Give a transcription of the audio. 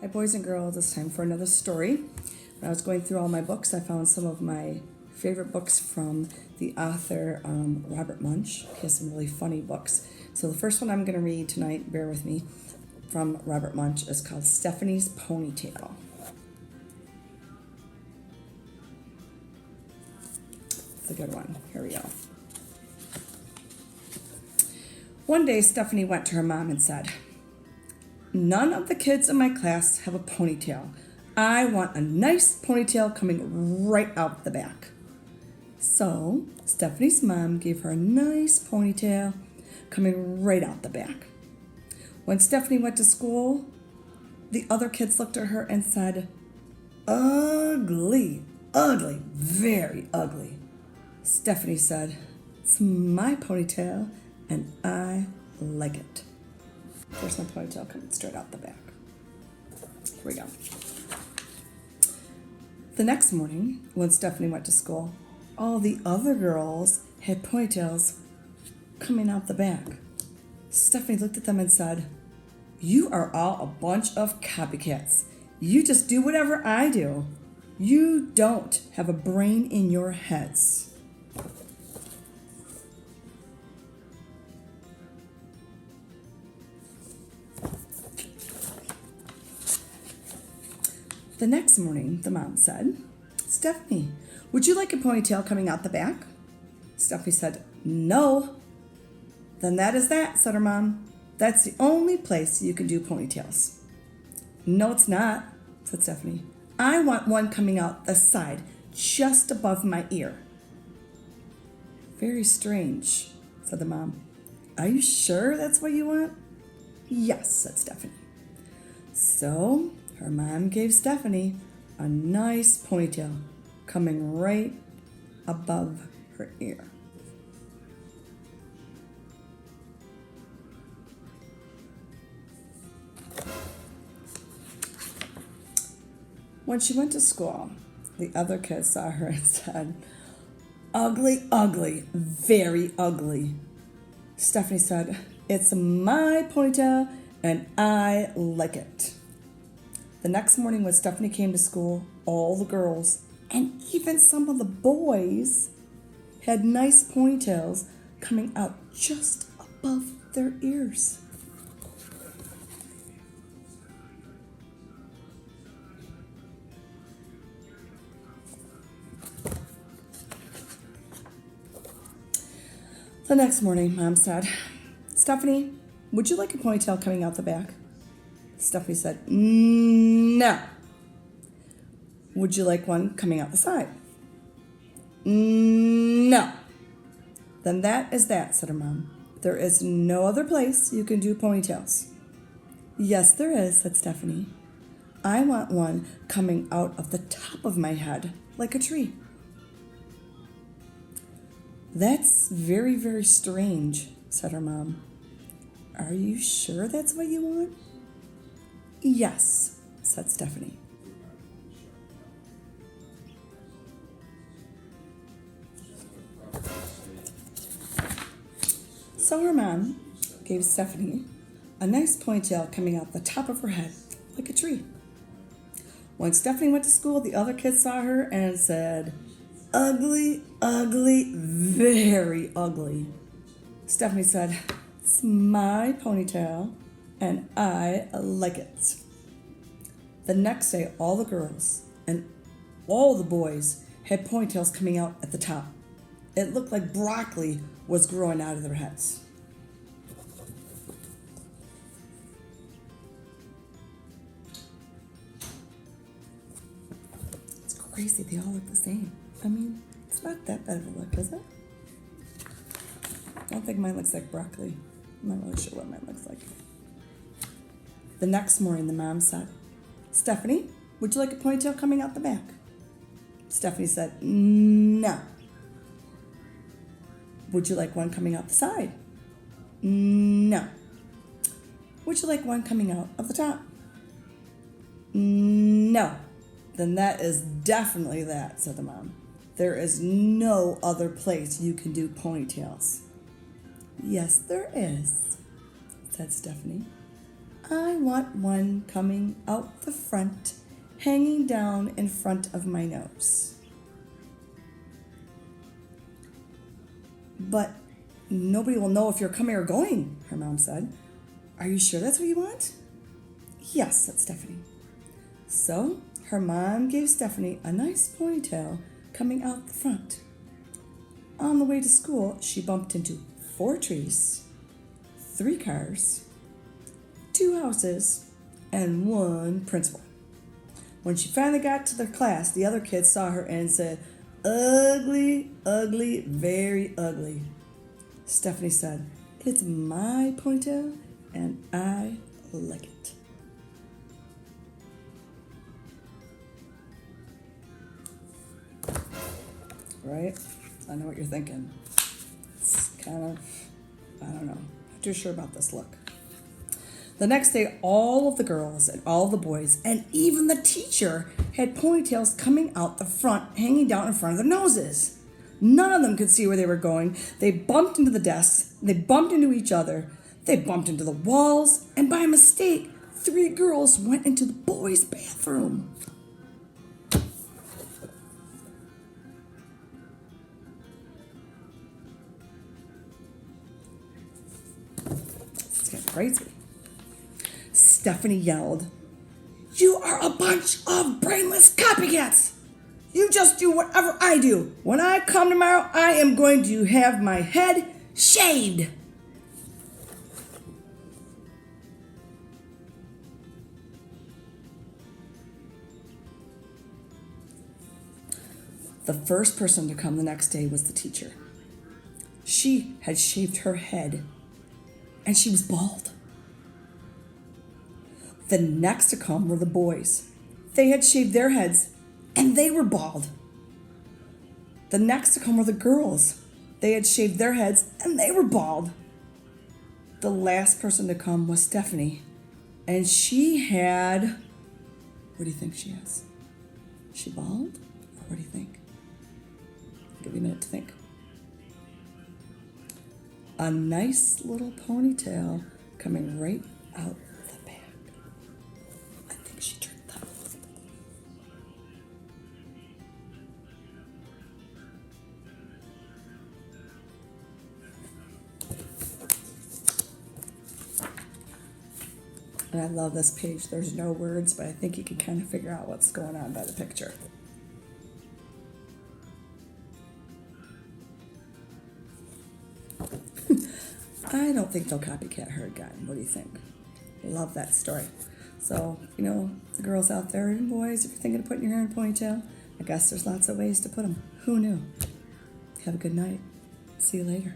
Hi boys and girls, it's time for another story. When I was going through all my books, I found some of my favorite books from the author Robert Munsch. He has some really funny books. So the first one I'm going to read tonight, bear with me, from Robert Munsch is called Stephanie's Ponytail. It's a good one. Here we go. One day, Stephanie went to her mom and said, "None of the kids in my class have a ponytail. I want a nice ponytail coming right out the back." So Stephanie's mom gave her a nice ponytail coming right out the back. When Stephanie went to school, the other kids looked at her and said, "Ugly, ugly, very ugly." Stephanie said, "It's my ponytail and I like it." There's my ponytail coming straight out the back. Here we go. The next morning, when Stephanie went to school, all the other girls had ponytails coming out the back. Stephanie looked at them and said, "You are all a bunch of copycats. You just do whatever I do. You don't have a brain in your heads." The next morning, the mom said, "Stephanie, would you like a ponytail coming out the back?" Stephanie said, "No." "Then that is that," said her mom. "That's the only place you can do ponytails." "No, it's not," said Stephanie. "I want one coming out the side, just above my ear." "Very strange," said the mom. "Are you sure that's what you want?" "Yes," said Stephanie. So her mom gave Stephanie a nice ponytail coming right above her ear. When she went to school, the other kids saw her and said, "Ugly, ugly, very ugly." Stephanie said, "It's my ponytail and I like it." The next morning when Stephanie came to school, all the girls, and even some of the boys, had nice ponytails coming out just above their ears. The next morning, Mom said, "Stephanie, would you like a ponytail coming out the back?" Stephanie said, "No." "Would you like one coming out the side?" "No." "Then that is that," said her mom. "There is no other place you can do ponytails." "Yes, there is," said Stephanie. "I want one coming out of the top of my head, like a tree." "That's very, very strange," said her mom. "Are you sure that's what you want?" "Yes," said Stephanie. So her mom gave Stephanie a nice ponytail coming out the top of her head like a tree. When Stephanie went to school, the other kids saw her and said, "Ugly, ugly, very ugly." Stephanie said, "It's my ponytail and I like it." The next day, all the girls and all the boys had ponytails coming out at the top. It looked like broccoli was growing out of their heads. It's crazy, they all look the same. I mean, it's not that bad of a look, is it? I don't think mine looks like broccoli. I'm not really sure what mine looks like. The next morning, the mom said, "Stephanie, would you like a ponytail coming out the back?" Stephanie said, "No." "Would you like one coming out the side?" "No." "Would you like one coming out of the top?" "No." "Then that is definitely that," said the mom. "There is no other place you can do ponytails." "Yes, there is," said Stephanie. I want one coming out the front, hanging down in front of my nose. But nobody will know if you're coming or going, her mom said. Are you sure that's what you want? Yes, said Stephanie. So her mom gave Stephanie a nice ponytail coming out the front. On the way to school, she bumped into 4 trees, 3 cars, 2 houses, and 1 principal. When she finally got to the class, the other kids saw her and said, ugly, ugly, very ugly. Stephanie said, it's my ponytail and I like it. Right? I know what you're thinking. It's kind of, I don't know, not too sure about this look. The next day, all of the girls and all the boys and even the teacher had ponytails coming out the front, hanging down in front of their noses. None of them could see where they were going. They bumped into the desks. They bumped into each other. They bumped into the walls. And by mistake, 3 girls went into the boys' bathroom. It's getting crazy. Stephanie yelled, you are a bunch of brainless copycats. You just do whatever I do. When I come tomorrow, I am going to have my head shaved. The first person to come the next day was the teacher. She had shaved her head, and she was bald. The next to come were the boys. They had shaved their heads, and they were bald. The next to come were the girls. They had shaved their heads, and they were bald. The last person to come was Stephanie, and she had, what do you think she has? Is she bald? Or what do you think? I'll give you a minute to think. A nice little ponytail coming right out the back. I think she turned that. And I love this page. There's no words, but I think you can kind of figure out what's going on by the picture. I don't think they'll copycat her again. What do you think? Love that story. So, the girls out there and boys, if you're thinking of putting your hair in a ponytail, I guess there's lots of ways to put them. Who knew? Have a good night. See you later.